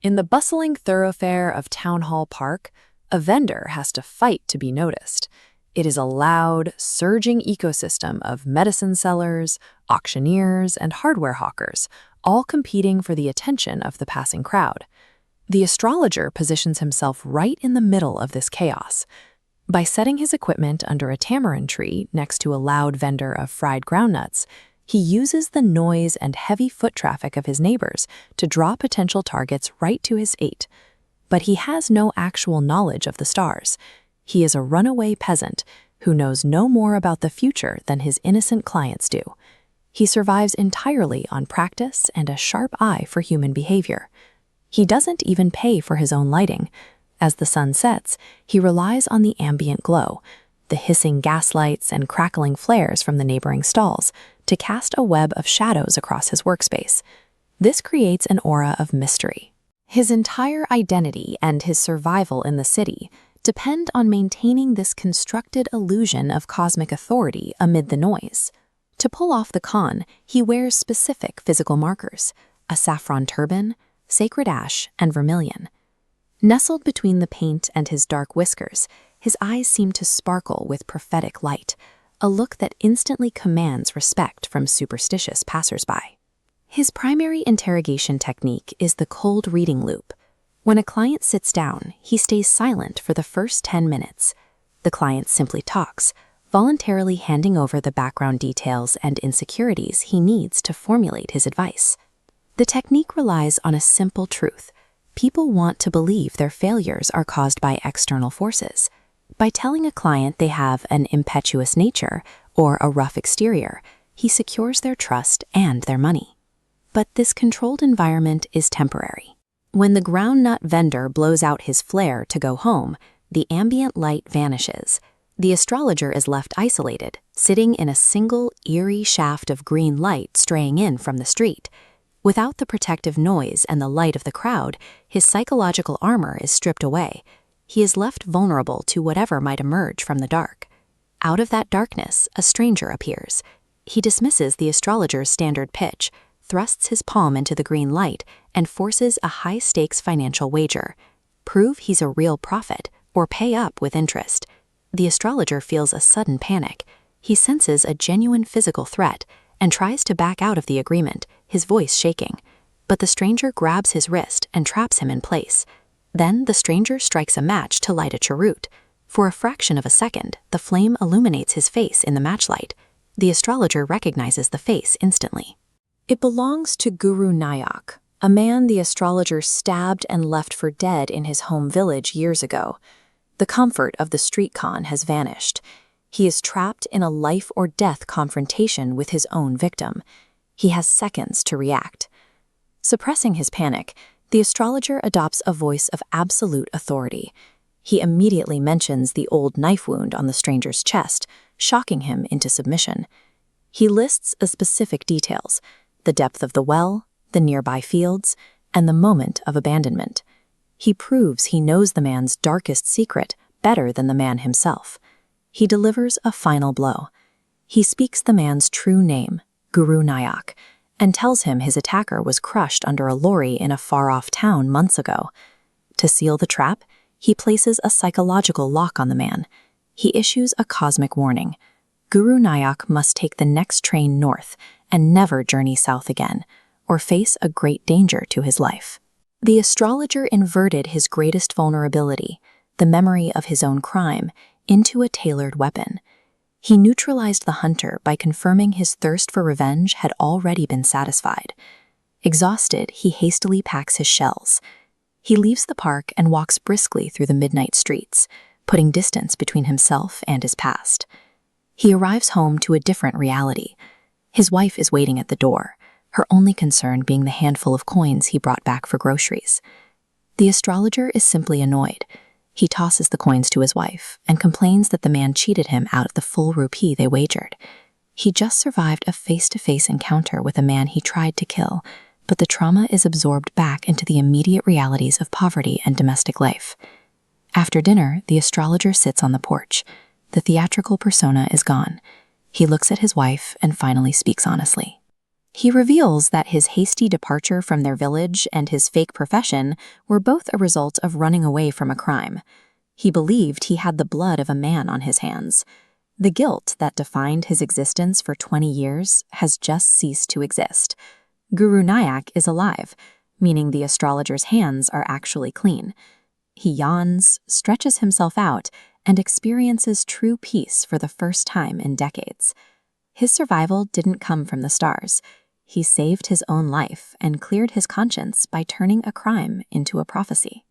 In the bustling thoroughfare of Town Hall Park, a vendor has to fight to be noticed. It is a loud, surging ecosystem of medicine sellers, auctioneers, and hardware hawkers, all competing for the attention of the passing crowd. The astrologer positions himself right in the middle of this chaos. By setting his equipment under a tamarind tree next to a loud vendor of fried groundnuts, he uses the noise and heavy foot traffic of his neighbors to draw potential targets right to his eight. But he has no actual knowledge of the stars. He is a runaway peasant who knows no more about the future than his innocent clients do. He survives entirely on practice and a sharp eye for human behavior. He doesn't even pay for his own lighting. As the sun sets, he relies on the ambient glow, the hissing gas lights and crackling flares from the neighboring stalls, to cast a web of shadows across his workspace. This creates an aura of mystery. His entire identity and his survival in the city depend on maintaining this constructed illusion of cosmic authority amid the noise. To pull off the con, he wears specific physical markers: a saffron turban, sacred ash, and vermilion. Nestled between the paint and his dark whiskers, his eyes seem to sparkle with prophetic light, a look that instantly commands respect from superstitious passersby. His primary interrogation technique is the cold reading loop. When a client sits down, he stays silent for the first 10 minutes. The client simply talks, voluntarily handing over the background details and insecurities he needs to formulate his advice. The technique relies on a simple truth. People want to believe their failures are caused by external forces. By telling a client they have an impetuous nature or a rough exterior, he secures their trust and their money. But this controlled environment is temporary. When the groundnut vendor blows out his flare to go home, the ambient light vanishes. The astrologer is left isolated, sitting in a single, eerie shaft of green light straying in from the street. Without the protective noise and the light of the crowd, his psychological armor is stripped away. He is left vulnerable to whatever might emerge from the dark. Out of that darkness, a stranger appears. He dismisses the astrologer's standard pitch, thrusts his palm into the green light, and forces a high-stakes financial wager. Prove he's a real prophet, or pay up with interest. The astrologer feels a sudden panic. He senses a genuine physical threat and tries to back out of the agreement, his voice shaking. But the stranger grabs his wrist and traps him in place. Then the stranger strikes a match to light a cheroot. For a fraction of a second, the flame illuminates his face in the matchlight. The astrologer recognizes the face instantly. It belongs to Guru Nayak, a man the astrologer stabbed and left for dead in his home village years ago. The comfort of the street con has vanished. He is trapped in a life-or-death confrontation with his own victim. He has seconds to react. Suppressing his panic, the astrologer adopts a voice of absolute authority. He immediately mentions the old knife wound on the stranger's chest, shocking him into submission. He lists the specific details: the depth of the well, the nearby fields, and the moment of abandonment. He proves he knows the man's darkest secret better than the man himself. He delivers a final blow. He speaks the man's true name, Guru Nayak, and tells him his attacker was crushed under a lorry in a far-off town months ago. To seal the trap, he places a psychological lock on the man. He issues a cosmic warning. Guru Nayak must take the next train north and never journey south again, or face a great danger to his life. The astrologer inverted his greatest vulnerability, the memory of his own crime, into a tailored weapon. He neutralized the hunter by confirming his thirst for revenge had already been satisfied. Exhausted, he hastily packs his shells. He leaves the park and walks briskly through the midnight streets, putting distance between himself and his past. He arrives home to a different reality. His wife is waiting at the door, her only concern being the handful of coins he brought back for groceries. The astrologer is simply annoyed. He tosses the coins to his wife and complains that the man cheated him out of the full rupee they wagered. He just survived a face-to-face encounter with a man he tried to kill, but the trauma is absorbed back into the immediate realities of poverty and domestic life. After dinner, the astrologer sits on the porch. The theatrical persona is gone. He looks at his wife and finally speaks honestly. He reveals that his hasty departure from their village and his fake profession were both a result of running away from a crime. He believed he had the blood of a man on his hands. The guilt that defined his existence for 20 years has just ceased to exist. Guru Nayak is alive, meaning the astrologer's hands are actually clean. He yawns, stretches himself out, and experiences true peace for the first time in decades. His survival didn't come from the stars. He saved his own life and cleared his conscience by turning a crime into a prophecy.